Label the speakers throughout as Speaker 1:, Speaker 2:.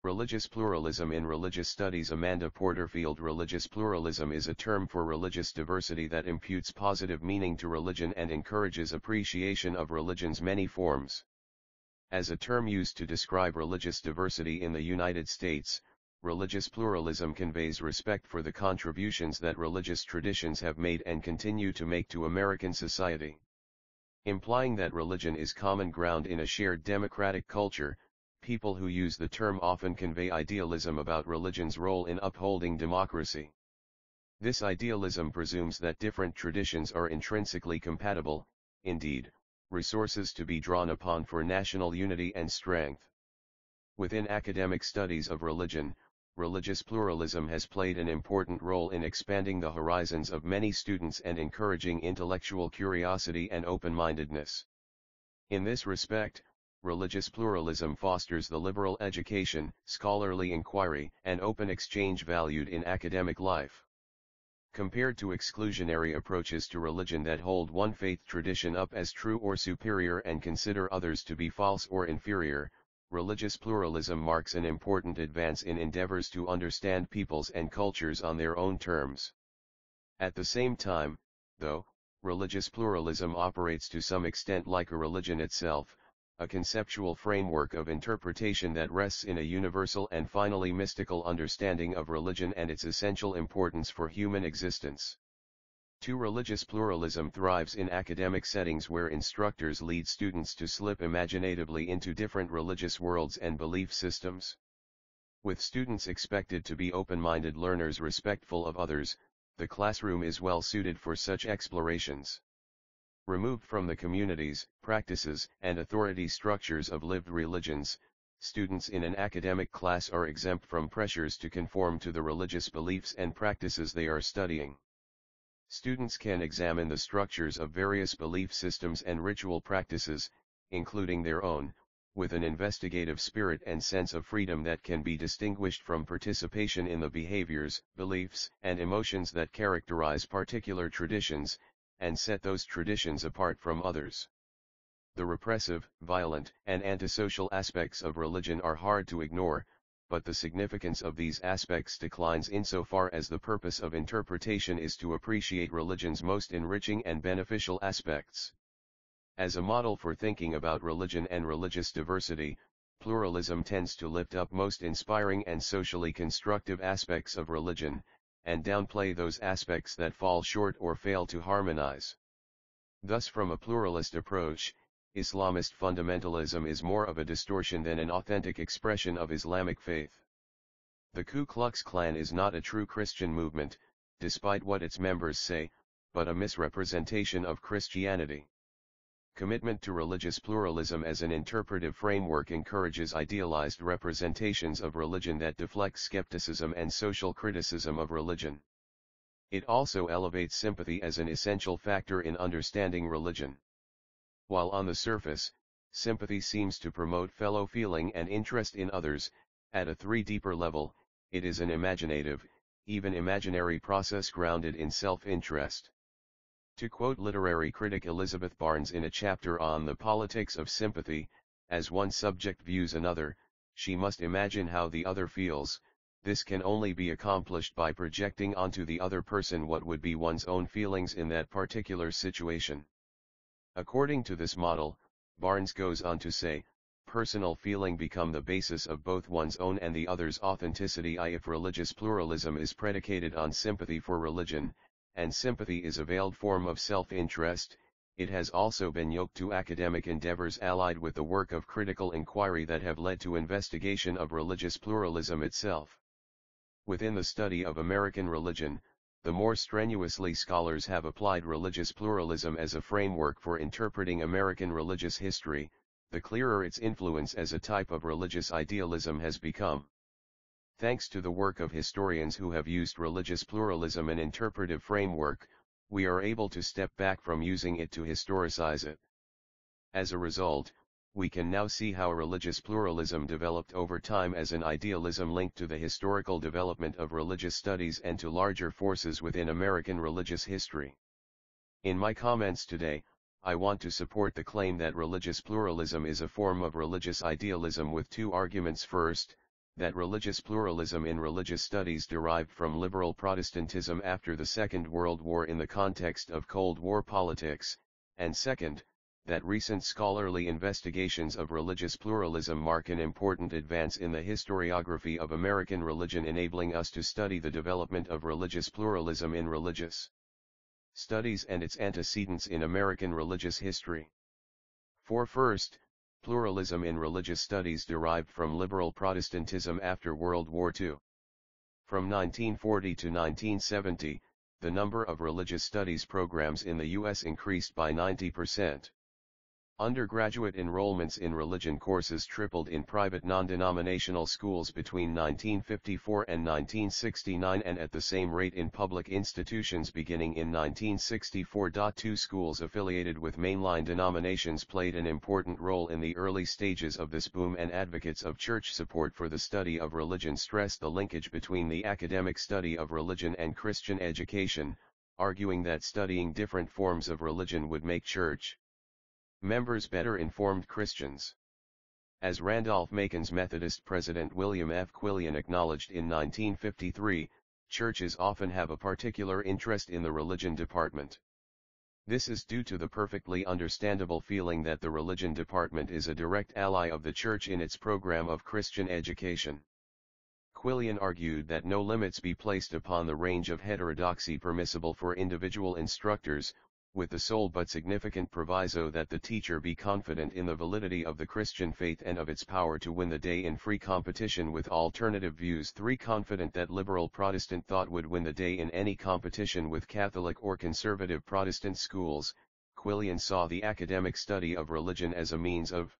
Speaker 1: Religious pluralism in religious studies. Amanda Porterfield. Religious pluralism is a term for religious diversity that imputes positive meaning to religion and encourages appreciation of religion's many forms. As a term used to describe religious diversity in the United States, religious pluralism conveys respect for the contributions that religious traditions have made and continue to make to American society. Implying that religion is common ground in a shared democratic culture, people who use the term often convey idealism about religion's role in upholding democracy. This idealism presumes that different traditions are intrinsically compatible, indeed, resources to be drawn upon for national unity and strength. Within academic studies of religion, religious pluralism has played an important role in expanding the horizons of many students and encouraging intellectual curiosity and open-mindedness. In this respect, religious pluralism fosters the liberal education, scholarly inquiry, and open exchange valued in academic life. Compared to exclusionary approaches to religion that hold one faith tradition up as true or superior and consider others to be false or inferior, religious pluralism marks an important advance in endeavors to understand peoples and cultures on their own terms. At the same time, though, religious pluralism operates to some extent like a religion itself, a conceptual framework of interpretation that rests in a universal and finally mystical understanding of religion and its essential importance for human existence. 2. Religious pluralism thrives in academic settings where instructors lead students to slip imaginatively into different religious worlds and belief systems. With students expected to be open-minded learners respectful of others, the classroom is well suited for such explorations. Removed from the communities, practices, and authority structures of lived religions, students in an academic class are exempt from pressures to conform to the religious beliefs and practices they are studying. Students can examine the structures of various belief systems and ritual practices, including their own, with an investigative spirit and sense of freedom that can be distinguished from participation in the behaviors, beliefs, and emotions that characterize particular traditions, and set those traditions apart from others. The repressive, violent, and antisocial aspects of religion are hard to ignore, but the significance of these aspects declines insofar as the purpose of interpretation is to appreciate religion's most enriching and beneficial aspects. As a model for thinking about religion and religious diversity, pluralism tends to lift up most inspiring and socially constructive aspects of religion, and downplay those aspects that fall short or fail to harmonize. Thus, from a pluralist approach, Islamist fundamentalism is more of a distortion than an authentic expression of Islamic faith. The Ku Klux Klan is not a true Christian movement, despite what its members say, but a misrepresentation of Christianity. Commitment to religious pluralism as an interpretive framework encourages idealized representations of religion that deflect skepticism and social criticism of religion. It also elevates sympathy as an essential factor in understanding religion. While on the surface, sympathy seems to promote fellow feeling and interest in others, at a deeper level, it is an imaginative, even imaginary process grounded in self-interest. To quote literary critic Elizabeth Barnes in a chapter on the politics of sympathy, as one subject views another, she must imagine how the other feels. This can only be accomplished by projecting onto the other person what would be one's own feelings in that particular situation. According to this model, Barnes goes on to say, personal feeling become the basis of both one's own and the other's authenticity. If religious pluralism is predicated on sympathy for religion, and sympathy is a veiled form of self-interest, it has also been yoked to academic endeavors allied with the work of critical inquiry that have led to investigation of religious pluralism itself. Within the study of American religion, the more strenuously scholars have applied religious pluralism as a framework for interpreting American religious history, the clearer its influence as a type of religious idealism has become. Thanks to the work of historians who have used religious pluralism an interpretive framework, we are able to step back from using it to historicize it. As a result, we can now see how religious pluralism developed over time as an idealism linked to the historical development of religious studies and to larger forces within American religious history. In my comments today, I want to support the claim that religious pluralism is a form of religious idealism with two arguments. First, that religious pluralism in religious studies derived from liberal Protestantism after the Second World War in the context of Cold War politics, and second, that recent scholarly investigations of religious pluralism mark an important advance in the historiography of American religion, enabling us to study the development of religious pluralism in religious studies and its antecedents in American religious history. For first, pluralism in religious studies derived from liberal Protestantism after World War II. From 1940 to 1970, the number of religious studies programs in the U.S. increased by 90%. Undergraduate enrollments in religion courses tripled in private non-denominational schools between 1954 and 1969, and at the same rate in public institutions beginning in 1964. Two schools affiliated with mainline denominations played an important role in the early stages of this boom, and advocates of church support for the study of religion stressed the linkage between the academic study of religion and Christian education, arguing that studying different forms of religion would make church members better informed Christians. As Randolph-Macon's Methodist president William F. Quillian acknowledged in 1953, churches often have a particular interest in the religion department. This is due to the perfectly understandable feeling that the religion department is a direct ally of the church in its program of Christian education. Quillian argued that no limits be placed upon the range of heterodoxy permissible for individual instructors, with the sole but significant proviso that the teacher be confident in the validity of the Christian faith and of its power to win the day in free competition with alternative views. 3. Confident that liberal Protestant thought would win the day in any competition with Catholic or conservative Protestant schools, Quillian saw the academic study of religion as a means of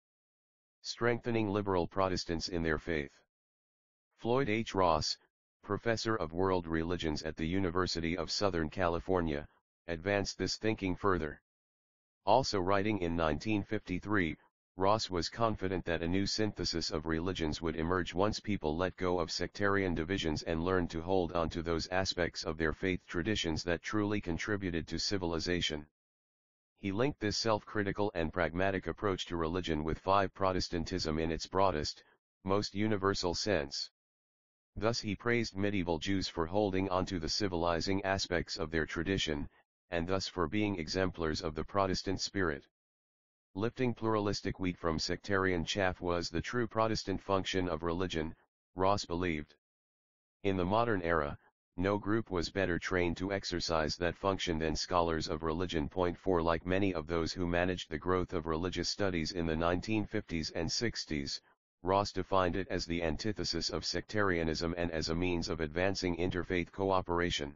Speaker 1: strengthening liberal Protestants in their faith. Floyd H. Ross, professor of world religions at the University of Southern California, advanced this thinking further. Also writing in 1953, Ross was confident that a new synthesis of religions would emerge once people let go of sectarian divisions and learned to hold on to those aspects of their faith traditions that truly contributed to civilization. He linked this self-critical and pragmatic approach to religion with Protestantism in its broadest, most universal sense. Thus he praised medieval Jews for holding on to the civilizing aspects of their tradition, and thus for being exemplars of the Protestant spirit. Lifting pluralistic wheat from sectarian chaff was the true Protestant function of religion, Ross believed. In the modern era, no group was better trained to exercise that function than scholars of religion. 4. Like many of those who managed the growth of religious studies in the 1950s and 60s, Ross defined it as the antithesis of sectarianism and as a means of advancing interfaith cooperation.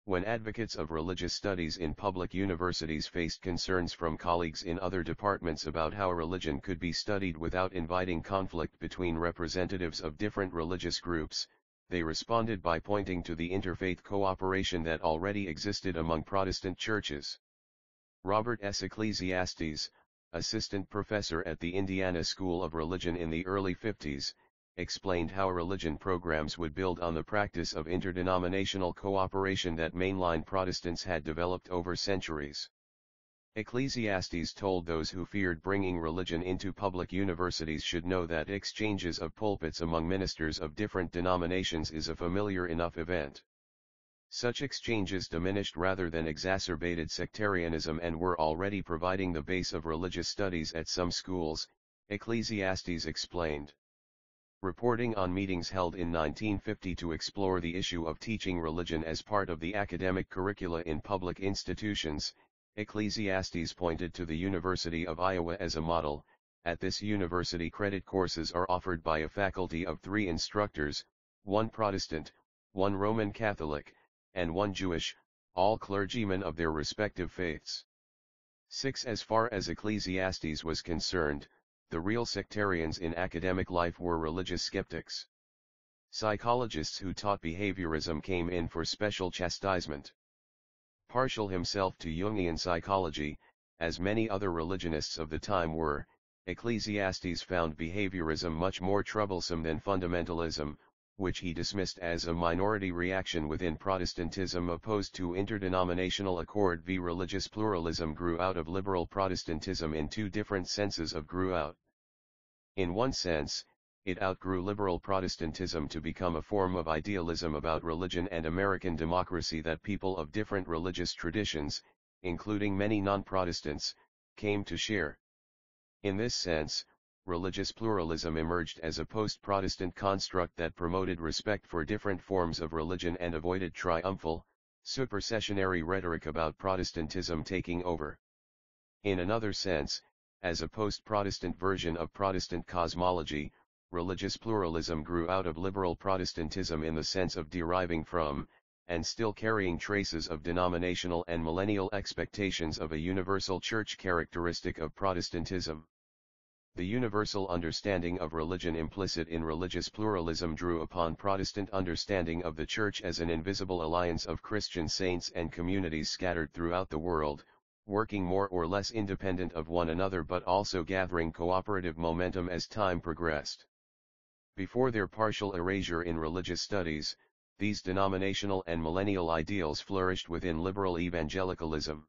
Speaker 1: When advocates of religious studies in public universities faced concerns from colleagues in other departments about how religion could be studied without inviting conflict between representatives of different religious groups, they responded by pointing to the interfaith cooperation that already existed among Protestant churches. Robert S. Ecclesiastes, assistant professor at the Indiana School of Religion in the early 50s, explained how religion programs would build on the practice of interdenominational cooperation that mainline Protestants had developed over centuries. Ecclesiastes told those who feared bringing religion into public universities should know that exchanges of pulpits among ministers of different denominations is a familiar enough event. Such exchanges diminished rather than exacerbated sectarianism and were already providing the base of religious studies at some schools, Ecclesiastes explained. Reporting on meetings held in 1950 to explore the issue of teaching religion as part of the academic curricula in public institutions, Ecclesiastes pointed to the University of Iowa as a model. At this university, credit courses are offered by a faculty of 3 instructors, 1 Protestant, 1 Roman Catholic, and 1 Jewish, all clergymen of their respective faiths. 6. As far as Ecclesiastes was concerned, the real sectarians in academic life were religious skeptics. Psychologists who taught behaviorism came in for special chastisement. Partial himself to Jungian psychology, as many other religionists of the time were, Ecclesiastes found behaviorism much more troublesome than fundamentalism, which he dismissed as a minority reaction within Protestantism opposed to interdenominational accord. Religious pluralism grew out of liberal Protestantism in 2 different senses of grew out. In one sense, it outgrew liberal Protestantism to become a form of idealism about religion and American democracy that people of different religious traditions, including many non-Protestants, came to share. In this sense, religious pluralism emerged as a post-Protestant construct that promoted respect for different forms of religion and avoided triumphal, supersessionary rhetoric about Protestantism taking over. In another sense, as a post-Protestant version of Protestant cosmology, religious pluralism grew out of liberal Protestantism in the sense of deriving from, and still carrying traces of denominational and millennial expectations of a universal church characteristic of Protestantism. The universal understanding of religion implicit in religious pluralism drew upon Protestant understanding of the Church as an invisible alliance of Christian saints and communities scattered throughout the world, working more or less independent of one another but also gathering cooperative momentum as time progressed. Before their partial erasure in religious studies, these denominational and millennial ideals flourished within liberal evangelicalism.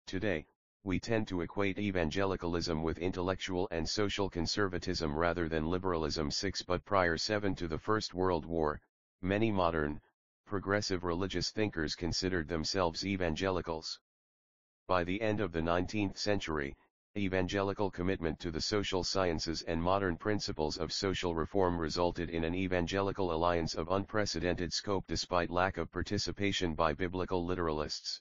Speaker 1: Today, we tend to equate evangelicalism with intellectual and social conservatism rather than liberalism. But prior to the First World War, many modern, progressive religious thinkers considered themselves evangelicals. By the end of the 19th century, evangelical commitment to the social sciences and modern principles of social reform resulted in an evangelical alliance of unprecedented scope despite lack of participation by biblical literalists.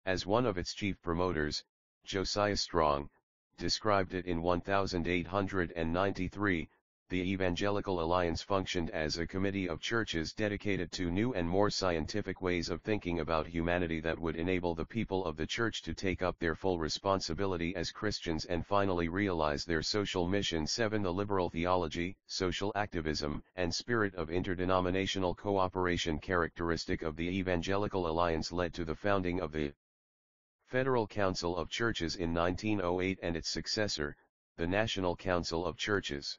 Speaker 1: As one of its chief promoters, Josiah Strong, described it in 1893, the Evangelical Alliance functioned as a committee of churches dedicated to new and more scientific ways of thinking about humanity that would enable the people of the church to take up their full responsibility as Christians and finally realize their social mission. 7. The liberal theology, social activism, and spirit of interdenominational cooperation characteristic of the Evangelical Alliance led to the founding of the Federal Council of Churches in 1908 and its successor, the National Council of Churches.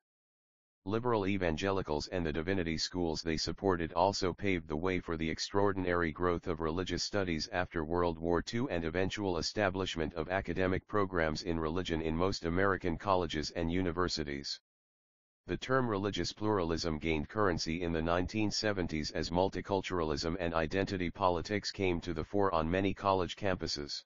Speaker 1: Liberal evangelicals and the divinity schools they supported also paved the way for the extraordinary growth of religious studies after World War II and eventual establishment of academic programs in religion in most American colleges and universities. The term religious pluralism gained currency in the 1970s as multiculturalism and identity politics came to the fore on many college campuses.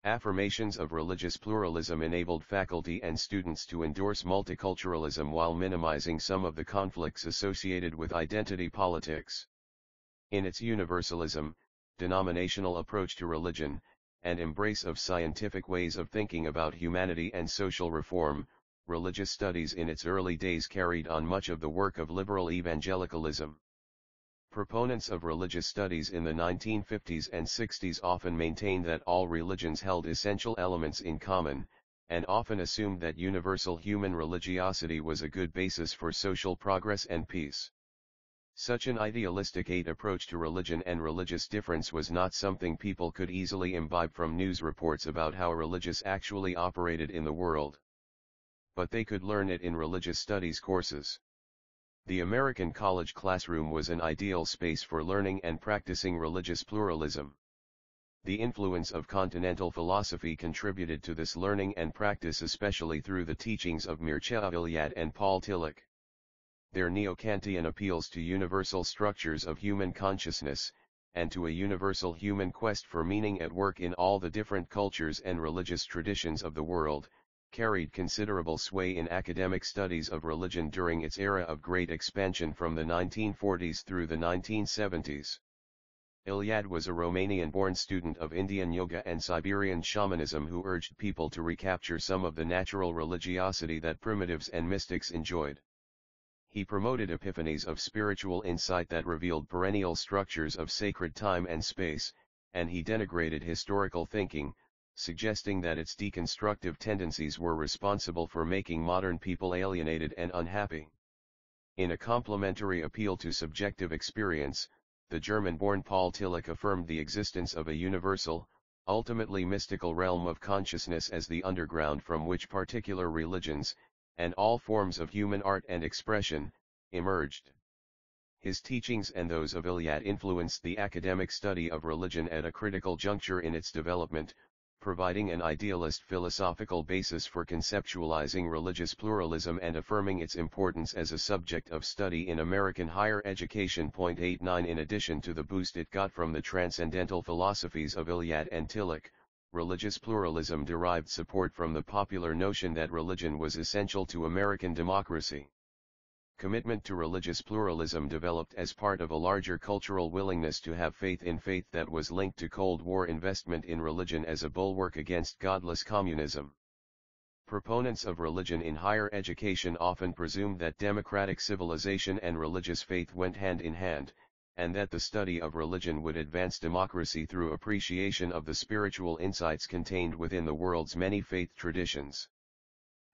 Speaker 1: Affirmations of religious pluralism enabled faculty and students to endorse multiculturalism while minimizing some of the conflicts associated with identity politics. In its universalism, denominational approach to religion, and embrace of scientific ways of thinking about humanity and social reform, religious studies in its early days carried on much of the work of liberal evangelicalism. Proponents of religious studies in the 1950s and 60s often maintained that all religions held essential elements in common, and often assumed that universal human religiosity was a good basis for social progress and peace. Such an idealistic approach to religion and religious difference was not something people could easily imbibe from news reports about how religious actually operated in the world. But they could learn it in religious studies courses. The American college classroom was an ideal space for learning and practicing religious pluralism. The influence of continental philosophy contributed to this learning and practice, especially through the teachings of Mircea Eliade and Paul Tillich. Their neo-Kantian appeals to universal structures of human consciousness, and to a universal human quest for meaning at work in all the different cultures and religious traditions of the world, carried considerable sway in academic studies of religion during its era of great expansion from the 1940s through the 1970s. Eliade was a Romanian-born student of Indian yoga and Siberian shamanism who urged people to recapture some of the natural religiosity that primitives and mystics enjoyed. He promoted epiphanies of spiritual insight that revealed perennial structures of sacred time and space, and he denigrated historical thinking, suggesting that its deconstructive tendencies were responsible for making modern people alienated and unhappy. In a complementary appeal to subjective experience, the German-born Paul Tillich affirmed the existence of a universal, ultimately mystical realm of consciousness as the underground from which particular religions, and all forms of human art and expression, emerged. His teachings and those of Eliade influenced the academic study of religion at a critical juncture in its development, providing an idealist philosophical basis for conceptualizing religious pluralism and affirming its importance as a subject of study in American higher education. 89 In addition to the boost it got from the transcendental philosophies of Iliad and Tillich, religious pluralism derived support from the popular notion that religion was essential to American democracy. Commitment to religious pluralism developed as part of a larger cultural willingness to have faith in faith that was linked to Cold War investment in religion as a bulwark against godless communism. Proponents of religion in higher education often presumed that democratic civilization and religious faith went hand in hand, and that the study of religion would advance democracy through appreciation of the spiritual insights contained within the world's many faith traditions.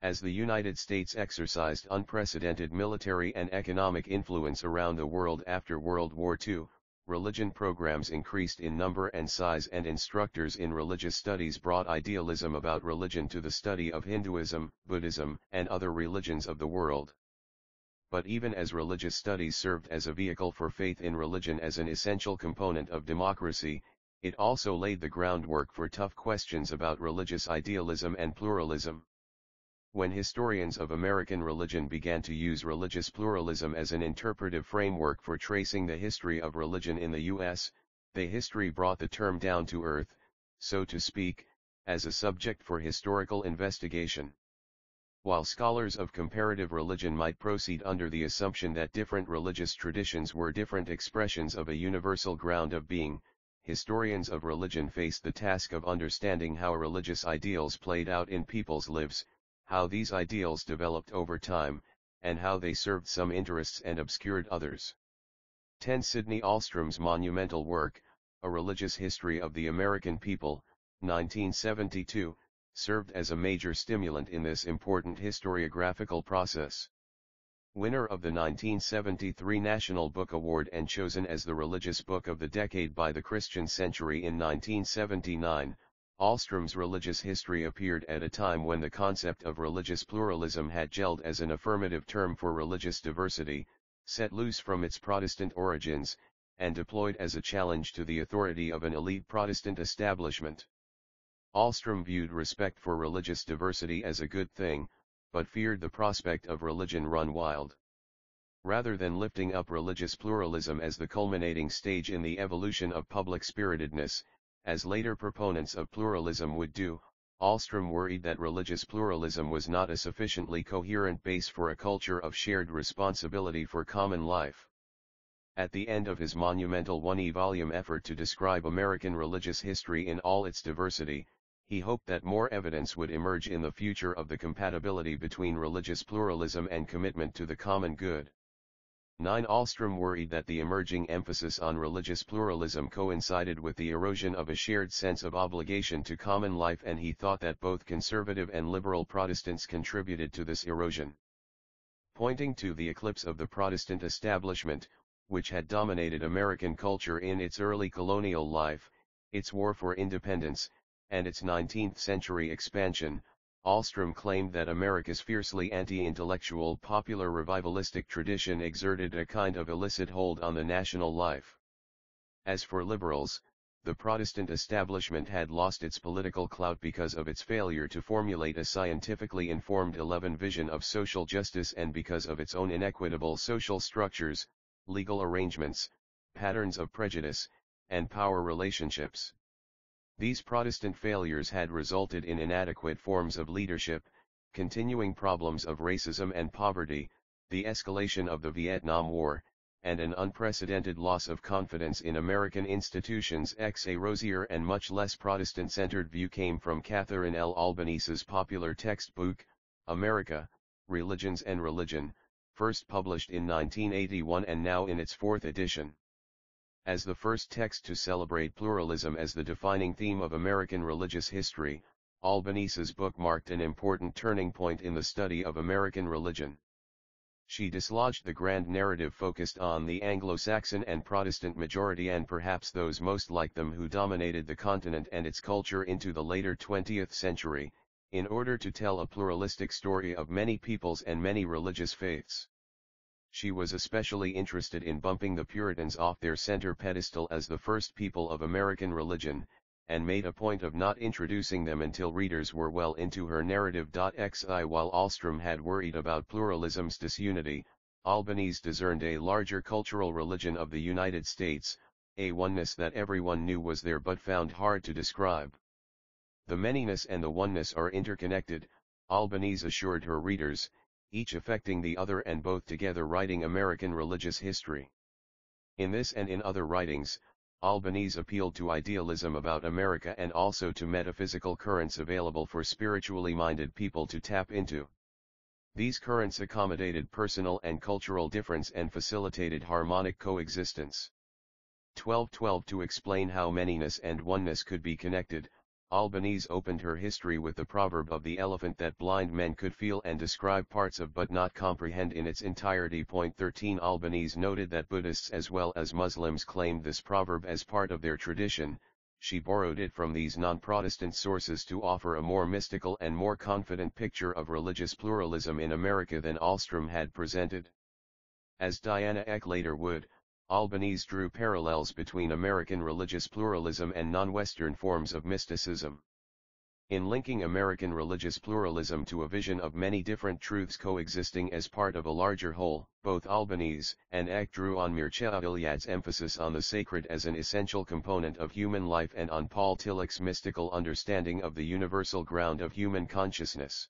Speaker 1: As the United States exercised unprecedented military and economic influence around the world after World War II, religion programs increased in number and size, and instructors in religious studies brought idealism about religion to the study of Hinduism, Buddhism, and other religions of the world. But even as religious studies served as a vehicle for faith in religion as an essential component of democracy, it also laid the groundwork for tough questions about religious idealism and pluralism. When historians of American religion began to use religious pluralism as an interpretive framework for tracing the history of religion in the U.S., the history brought the term down to earth, so to speak, as a subject for historical investigation. While scholars of comparative religion might proceed under the assumption that different religious traditions were different expressions of a universal ground of being, historians of religion faced the task of understanding how religious ideals played out in people's lives, how these ideals developed over time, and how they served some interests and obscured others. 10. Sidney Alstrom's monumental work, A Religious History of the American People, 1972, served as a major stimulant in this important historiographical process. Winner of the 1973 National Book Award and chosen as the religious book of the decade by the Christian Century in 1979, Alstrom's religious history appeared at a time when the concept of religious pluralism had gelled as an affirmative term for religious diversity, set loose from its Protestant origins, and deployed as a challenge to the authority of an elite Protestant establishment. Alstrom viewed respect for religious diversity as a good thing, but feared the prospect of religion run wild. Rather than lifting up religious pluralism as the culminating stage in the evolution of public spiritedness, as later proponents of pluralism would do, Alstrom worried that religious pluralism was not a sufficiently coherent base for a culture of shared responsibility for common life. At the end of his monumental one-volume effort to describe American religious history in all its diversity, he hoped that more evidence would emerge in the future of the compatibility between religious pluralism and commitment to the common good. 9. Alstrom worried that the emerging emphasis on religious pluralism coincided with the erosion of a shared sense of obligation to common life, and he thought that both conservative and liberal Protestants contributed to this erosion. Pointing to the eclipse of the Protestant establishment, which had dominated American culture in its early colonial life, its war for independence, and its 19th-century expansion, Alstrom claimed that America's fiercely anti-intellectual popular revivalistic tradition exerted a kind of illicit hold on the national life. As for liberals, the Protestant establishment had lost its political clout because of its failure to formulate a scientifically informed 11 vision of social justice, and because of its own inequitable social structures, legal arrangements, patterns of prejudice, and power relationships. These Protestant failures had resulted in inadequate forms of leadership, continuing problems of racism and poverty, the escalation of the Vietnam War, and an unprecedented loss of confidence in American institutions. A rosier and much less Protestant-centered view came from Catherine L. Albanese's popular textbook, America, Religions and Religion, first published in 1981 and now in its 4th edition. As the first text to celebrate pluralism as the defining theme of American religious history, Albanese's book marked an important turning point in the study of American religion. She dislodged the grand narrative focused on the Anglo-Saxon and Protestant majority, and perhaps those most like them, who dominated the continent and its culture into the later 20th century, in order to tell a pluralistic story of many peoples and many religious faiths. She was especially interested in bumping the Puritans off their center pedestal as the first people of American religion, and made a point of not introducing them until readers were well into her narrative. Xi While Ahlstrom had worried about pluralism's disunity, Albanese discerned a larger cultural religion of the United States, a oneness that everyone knew was there but found hard to describe. The manyness and the oneness are interconnected, Albanese assured her readers, each affecting the other and both together writing American religious history. In this and in other writings, Albanese appealed to idealism about America and also to metaphysical currents available for spiritually minded people to tap into. These currents accommodated personal and cultural difference and facilitated harmonic coexistence. 1212 To explain how manyness and oneness could be connected, Albanese opened her history with the proverb of the elephant that blind men could feel and describe parts of but not comprehend in its entirety. 13 Albanese noted that Buddhists as well as Muslims claimed this proverb as part of their tradition. She borrowed it from these non-Protestant sources to offer a more mystical and more confident picture of religious pluralism in America than Ahlstrom had presented. As Diana Eck later would, Albanese drew parallels between American religious pluralism and non-Western forms of mysticism. In linking American religious pluralism to a vision of many different truths coexisting as part of a larger whole, both Albanese and Eck drew on Mircea Eliade's emphasis on the sacred as an essential component of human life and on Paul Tillich's mystical understanding of the universal ground of human consciousness.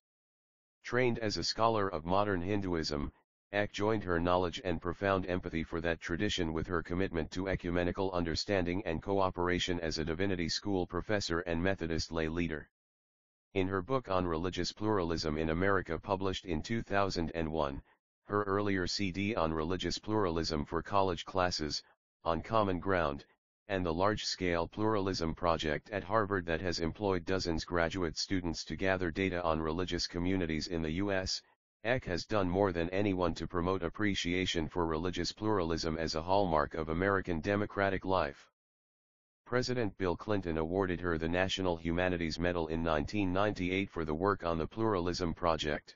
Speaker 1: Trained as a scholar of modern Hinduism, Eck joined her knowledge and profound empathy for that tradition with her commitment to ecumenical understanding and cooperation as a divinity school professor and Methodist lay leader. In her book on religious pluralism in America published in 2001, her earlier CD on religious pluralism for college classes, On Common Ground, and the large-scale pluralism project at Harvard that has employed dozens graduate students to gather data on religious communities in the U.S., Eck has done more than anyone to promote appreciation for religious pluralism as a hallmark of American democratic life. President Bill Clinton awarded her the National Humanities Medal in 1998 for the work on the Pluralism Project.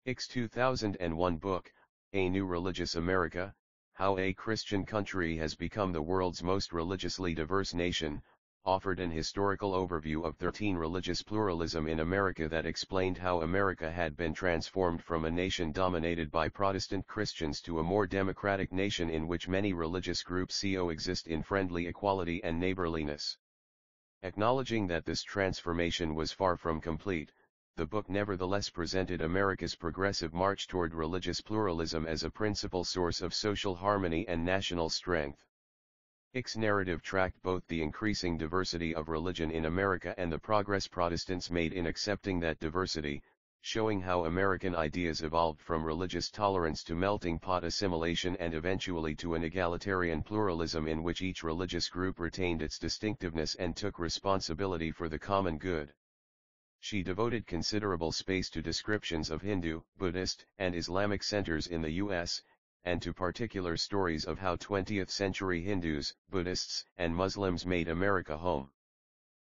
Speaker 1: Eck's 2001 book, A New Religious America, How a Christian Country Has Become the World's Most Religiously Diverse Nation, offered an historical overview of 13 religious pluralism in America that explained how America had been transformed from a nation dominated by Protestant Christians to a more democratic nation in which many religious groups coexist in friendly equality and neighborliness. Acknowledging that this transformation was far from complete, the book nevertheless presented America's progressive march toward religious pluralism as a principal source of social harmony and national strength. Eck's narrative tracked both the increasing diversity of religion in America and the progress Protestants made in accepting that diversity, showing how American ideas evolved from religious tolerance to melting pot assimilation and eventually to an egalitarian pluralism in which each religious group retained its distinctiveness and took responsibility for the common good. She devoted considerable space to descriptions of Hindu, Buddhist, and Islamic centers in the U.S., and to particular stories of how 20th-century Hindus, Buddhists, and Muslims made America home.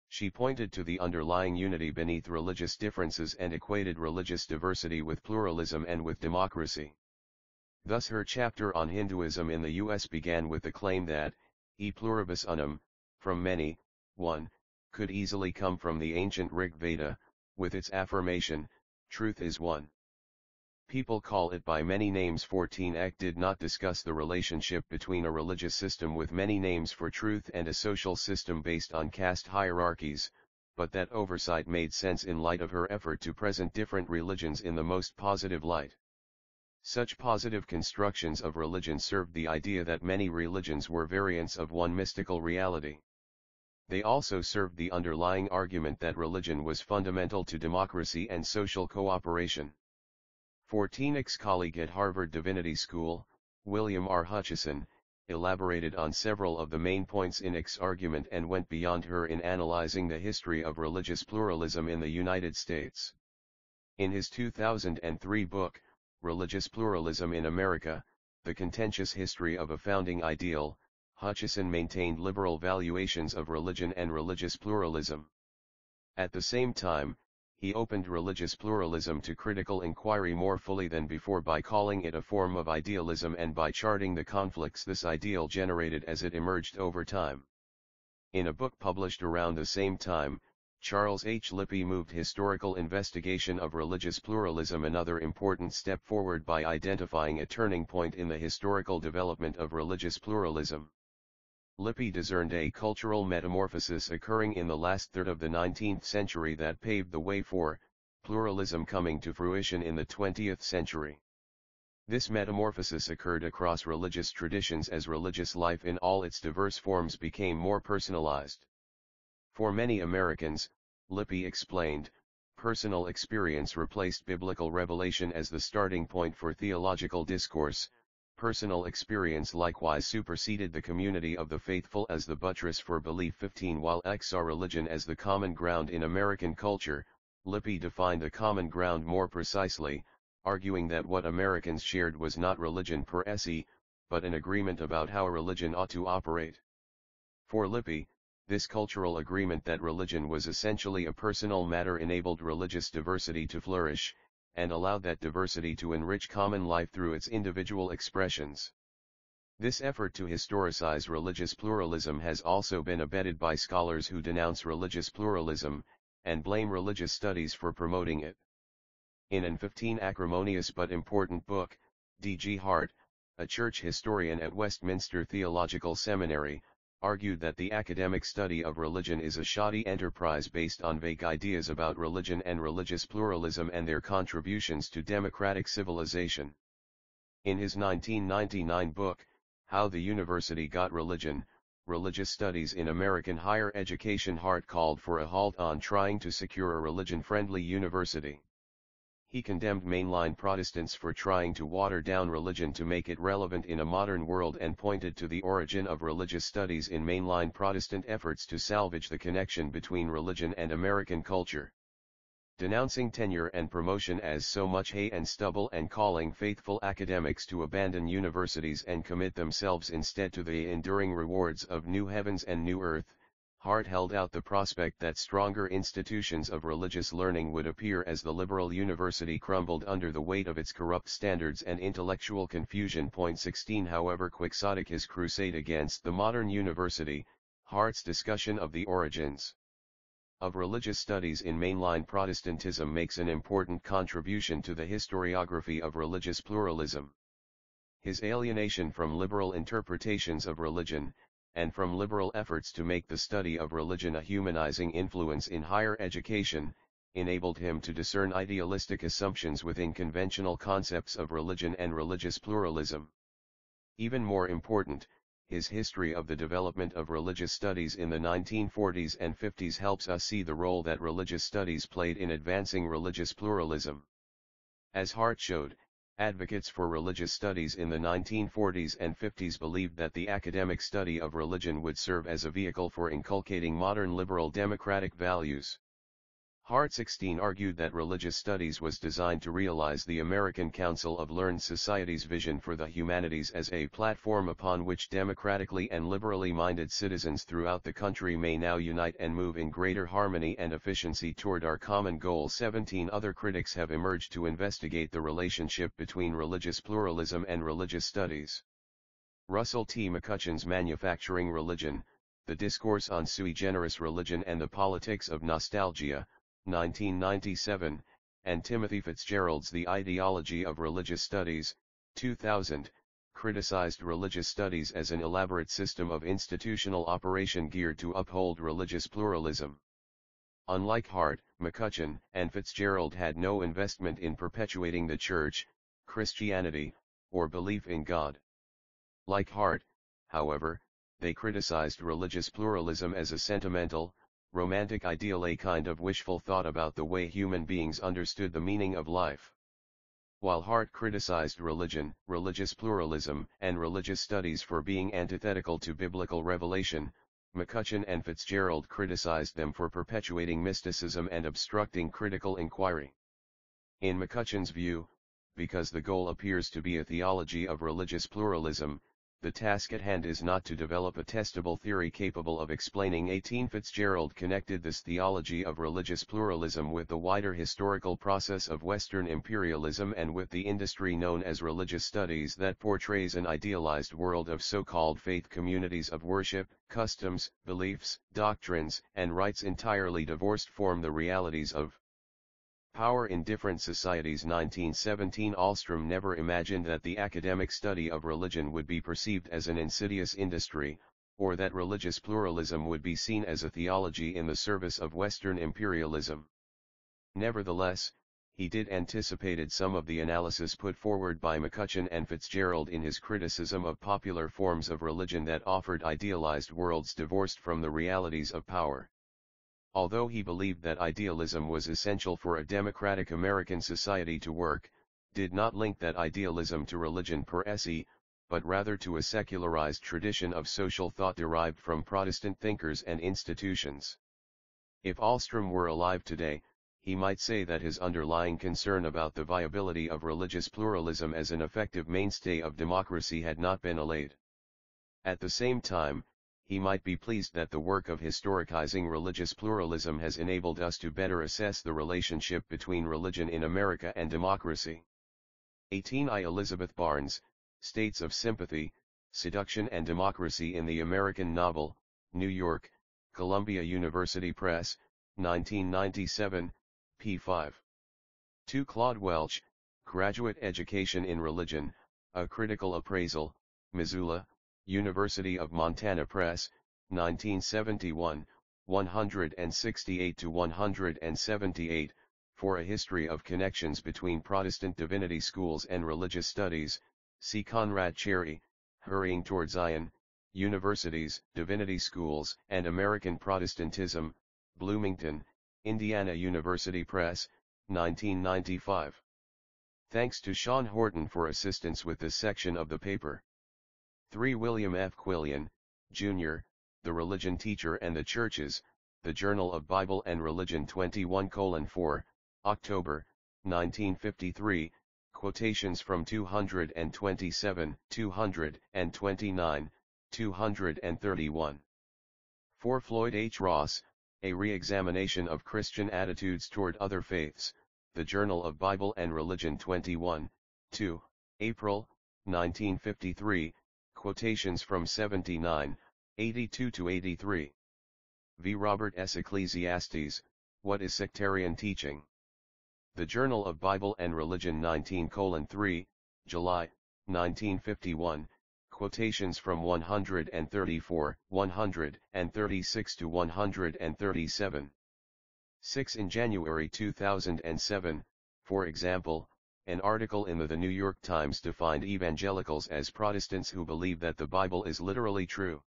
Speaker 1: She pointed to the underlying unity beneath religious differences and equated religious diversity with pluralism and with democracy. Thus her chapter on Hinduism in the U.S. began with the claim that, e pluribus unum, from many, one, could easily come from the ancient Rig Veda, with its affirmation, truth is one. People call it by many names. 14 Eck did not discuss the relationship between a religious system with many names for truth and a social system based on caste hierarchies, but that oversight made sense in light of her effort to present different religions in the most positive light. Such positive constructions of religion served the idea that many religions were variants of one mystical reality. They also served the underlying argument that religion was fundamental to democracy and social cooperation. 14 Eck's colleague at Harvard Divinity School, William R. Hutchison, elaborated on several of the main points in Eck's argument and went beyond her in analyzing the history of religious pluralism in the United States. In his 2003 book, Religious Pluralism in America, The Contentious History of a Founding Ideal, Hutchison maintained liberal valuations of religion and religious pluralism. At the same time, he opened religious pluralism to critical inquiry more fully than before by calling it a form of idealism and by charting the conflicts this ideal generated as it emerged over time. In a book published around the same time, Charles H. Lippe moved historical investigation of religious pluralism another important step forward by identifying a turning point in the historical development of religious pluralism. Lippe discerned a cultural metamorphosis occurring in the last third of the 19th century that paved the way for pluralism coming to fruition in the 20th century. This metamorphosis occurred across religious traditions as religious life in all its diverse forms became more personalized. For many Americans, Lippe explained, personal experience replaced biblical revelation as the starting point for theological discourse. Personal experience likewise superseded the community of the faithful as the buttress for belief. 15 While X saw religion as the common ground in American culture, Lippe defined the common ground more precisely, arguing that what Americans shared was not religion per se, but an agreement about how a religion ought to operate. For Lippe, this cultural agreement that religion was essentially a personal matter enabled religious diversity to flourish, and allowed that diversity to enrich common life through its individual expressions. This effort to historicize religious pluralism has also been abetted by scholars who denounce religious pluralism, and blame religious studies for promoting it. In an 15 acrimonious but important book, D.G. Hart, a church historian at Westminster Theological Seminary, argued that the academic study of religion is a shoddy enterprise based on vague ideas about religion and religious pluralism and their contributions to democratic civilization. In his 1999 book, How the University Got Religion, Religious Studies in American Higher Education, Hart called for a halt on trying to secure a religion-friendly university. He condemned mainline Protestants for trying to water down religion to make it relevant in a modern world and pointed to the origin of religious studies in mainline Protestant efforts to salvage the connection between religion and American culture. Denouncing tenure and promotion as so much hay and stubble and calling faithful academics to abandon universities and commit themselves instead to the enduring rewards of new heavens and new earth, Hart held out the prospect that stronger institutions of religious learning would appear as the liberal university crumbled under the weight of its corrupt standards and intellectual confusion. 16 However quixotic his crusade against the modern university, Hart's discussion of the origins of religious studies in mainline Protestantism makes an important contribution to the historiography of religious pluralism. His alienation from liberal interpretations of religion, and from liberal efforts to make the study of religion a humanizing influence in higher education, enabled him to discern idealistic assumptions within conventional concepts of religion and religious pluralism. Even more important, his history of the development of religious studies in the 1940s and 50s helps us see the role that religious studies played in advancing religious pluralism. As Hart showed, advocates for religious studies in the 1940s and 50s believed that the academic study of religion would serve as a vehicle for inculcating modern liberal democratic values. Hart 16 argued that religious studies was designed to realize the American Council of Learned Society's vision for the humanities as a platform upon which democratically and liberally minded citizens throughout the country may now unite and move in greater harmony and efficiency toward our common goal. 17 Other critics have emerged to investigate the relationship between religious pluralism and religious studies. Russell T. McCutcheon's Manufacturing Religion, The Discourse on Sui Generis Religion and the Politics of Nostalgia, 1997, and Timothy Fitzgerald's The Ideology of Religious Studies, 2000, criticized religious studies as an elaborate system of institutional operation geared to uphold religious pluralism. Unlike Hart, McCutcheon and Fitzgerald had no investment in perpetuating the Church, Christianity, or belief in God. Like Hart, however, they criticized religious pluralism as a sentimental, romantic ideal, a kind of wishful thought about the way human beings understood the meaning of life. While Hart criticized religion, religious pluralism, and religious studies for being antithetical to biblical revelation, McCutcheon and Fitzgerald criticized them for perpetuating mysticism and obstructing critical inquiry. In McCutcheon's view, because the goal appears to be a theology of religious pluralism, The task at hand is not to develop a testable theory capable of explaining. 18 Fitzgerald connected this theology of religious pluralism with the wider historical process of Western imperialism and with the industry known as religious studies that portrays an idealized world of so-called faith communities of worship, customs, beliefs, doctrines, and rites entirely divorced from the realities of power in different societies. 1917 Ahlstrom never imagined that the academic study of religion would be perceived as an insidious industry, or that religious pluralism would be seen as a theology in the service of Western imperialism. Nevertheless, he did anticipated some of the analysis put forward by McCutcheon and Fitzgerald in his criticism of popular forms of religion that offered idealized worlds divorced from the realities of power. Although he believed that idealism was essential for a democratic American society to work, did not link that idealism to religion per se, but rather to a secularized tradition of social thought derived from Protestant thinkers and institutions. If Ahlstrom were alive today, he might say that his underlying concern about the viability of religious pluralism as an effective mainstay of democracy had not been allayed. At the same time, he might be pleased that the work of historicizing religious pluralism has enabled us to better assess the relationship between religion in America and democracy. 18 Elizabeth Barnes, States of Sympathy, Seduction and Democracy in the American Novel, New York, Columbia University Press, 1997, p. 5. 2 Claude Welch, Graduate Education in Religion, A Critical Appraisal, Missoula, University of Montana Press, 1971, 168-178, for a history of connections between Protestant divinity schools and religious studies, see Conrad Cherry, Hurrying Toward Zion, Universities, Divinity Schools and American Protestantism, Bloomington, Indiana University Press, 1995. Thanks to Sean Horton for assistance with this section of the paper. 3 William F. Quillian, Jr., The Religion Teacher and the Churches, The Journal of Bible and Religion 21:4, October, 1953, quotations from 227, 229, 231. 4 Floyd H. Ross, A Re-Examination of Christian Attitudes Toward Other Faiths, The Journal of Bible and Religion 21, 2, April, 1953, quotations from 79, 82-83. V. Robert S. Ecclesiastes, What is Sectarian Teaching? The Journal of Bible and Religion 19:3, July, 1951, quotations from 134, 136-137. 6 In January 2007, for example, an article in the New York Times defined evangelicals as Protestants who believe that the Bible is literally true.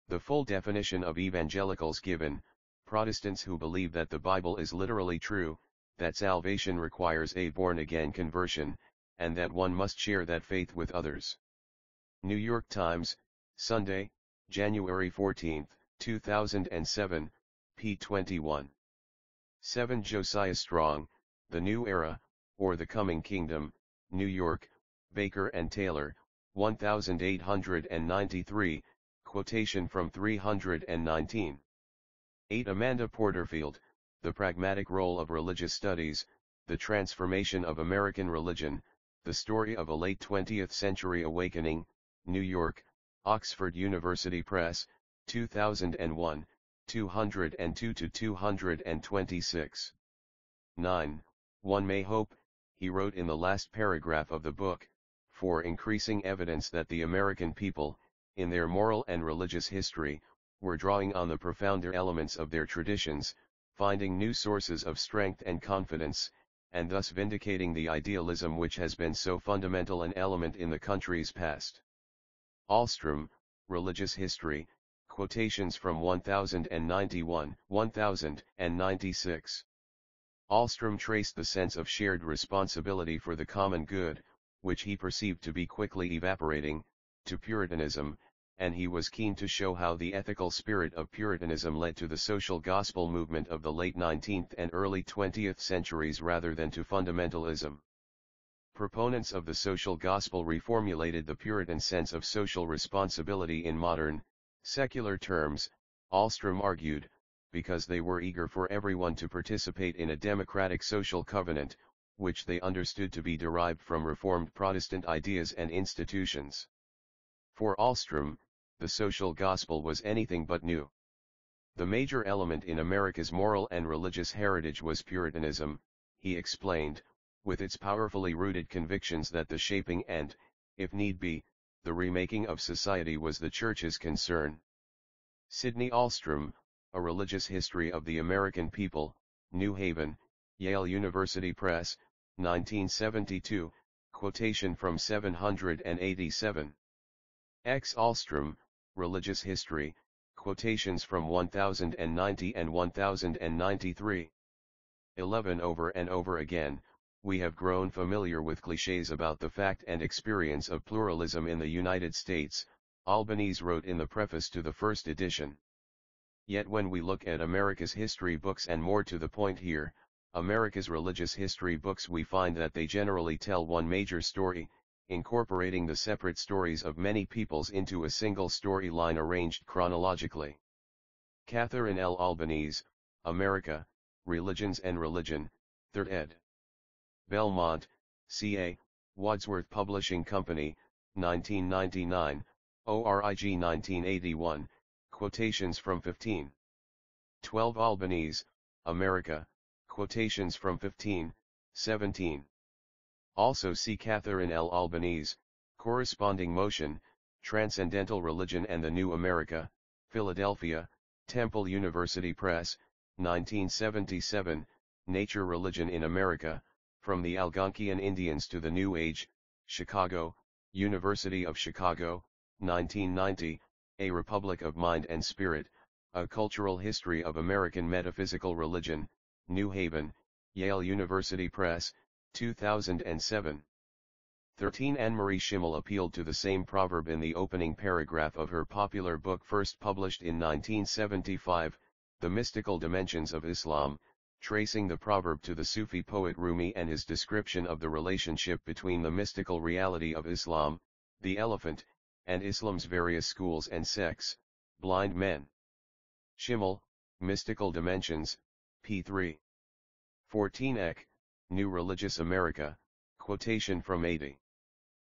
Speaker 1: The full definition of evangelicals given, Protestants who believe that the Bible is literally true, that salvation requires a born-again conversion, and that one must share that faith with others. New York Times, Sunday, January 14, 2007, p. 21. 7 Josiah Strong, The New Era, or The Coming Kingdom, New York, Baker and Taylor, 1893, quotation from 319. 8 Amanda Porterfield, The Pragmatic Role of Religious Studies, The Transformation of American Religion, The Story of a Late 20th Century Awakening, New York, Oxford University Press, 2001, 202-226. 9. One may hope, he wrote in the last paragraph of the book, for increasing evidence that the American people, in their moral and religious history, were drawing on the profounder elements of their traditions, finding new sources of strength and confidence, and thus vindicating the idealism which has been so fundamental an element in the country's past. Ahlstrom, Religious History, quotations from 1091, 1096. Ahlstrom traced the sense of shared responsibility for the common good, which he perceived to be quickly evaporating, to Puritanism, and he was keen to show how the ethical spirit of Puritanism led to the social gospel movement of the late 19th and early 20th centuries rather than to fundamentalism. Proponents of the social gospel reformulated the Puritan sense of social responsibility in modern, secular terms, Ahlstrom argued, because they were eager for everyone to participate in a democratic social covenant, which they understood to be derived from Reformed Protestant ideas and institutions. For Ahlstrom, the social gospel was anything but new. The major element in America's moral and religious heritage was Puritanism, he explained, with its powerfully rooted convictions that the shaping and, if need be, the remaking of society was the Church's concern. Sidney Ahlstrom, A Religious History of the American People, New Haven, Yale University Press, 1972, quotation from 787. X. Ahlstrom, Religious History, quotations from 1090 and 1093. 11. Over and over again, we have grown familiar with clichés about the fact and experience of pluralism in the United States, Albanese wrote in the preface to the first edition. Yet when we look at America's history books, and more to the point here, America's religious history books, we find that they generally tell one major story, incorporating the separate stories of many peoples into a single storyline arranged chronologically. Catherine L. Albanese, America, Religions and Religion, 3rd ed. Belmont, C.A., Wadsworth Publishing Company, 1999, ORIG 1981, quotations from 15. 12. Albanese, America, quotations from 15, 17. Also see Catherine L. Albanese, Corresponding Motion, Transcendental Religion and the New America, Philadelphia, Temple University Press, 1977, Nature Religion in America, From the Algonquian Indians to the New Age, Chicago, University of Chicago, 1990, A Republic of Mind and Spirit, A Cultural History of American Metaphysical Religion, New Haven, Yale University Press, 2007. 13. Anne-Marie Schimmel appealed to the same proverb in the opening paragraph of her popular book first published in 1975, The Mystical Dimensions of Islam, tracing the proverb to the Sufi poet Rumi and his description of the relationship between the mystical reality of Islam, the elephant, and Islam's various schools and sects, blind men. Schimmel, Mystical Dimensions, p. 3. 14. Eck, New Religious America, quotation from 80.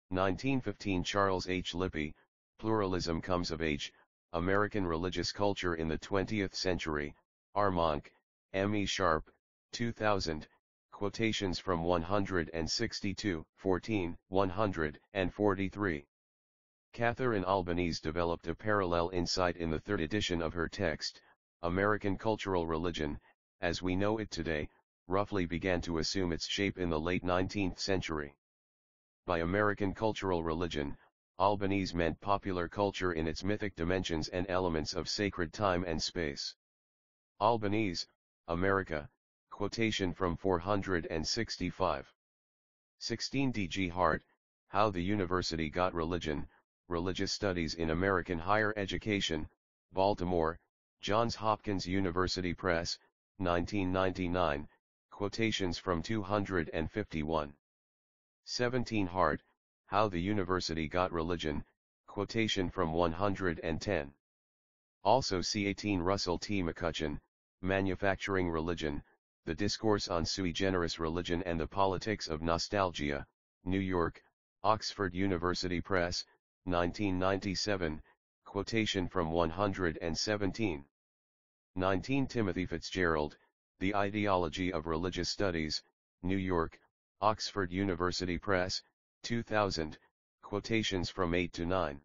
Speaker 1: 1915. Charles H. Lippy, Pluralism Comes of Age, American Religious Culture in the 20th Century, Armonk, M. E. Sharp, 2000, quotations from 162, 14, 143. Catherine Albanese developed a parallel insight in the third edition of her text, American Cultural Religion, as we know it today, roughly began to assume its shape in the late 19th century. By American cultural religion, Albanese meant popular culture in its mythic dimensions and elements of sacred time and space. Albanese, America, quotation from 465. 16. D. G. Hart, How the University Got Religion, Religious Studies in American Higher Education, Baltimore, Johns Hopkins University Press, 1999, quotations from 251. 17. Hart, How the University Got Religion, quotation from 110. Also see 18. Russell T. McCutcheon, Manufacturing Religion, The Discourse on Sui Generis Religion and the Politics of Nostalgia, New York, Oxford University Press, 1997, quotation from 117. 19. Timothy Fitzgerald, The Ideology of Religious Studies, New York, Oxford University Press, 2000, quotations from 8 to 9.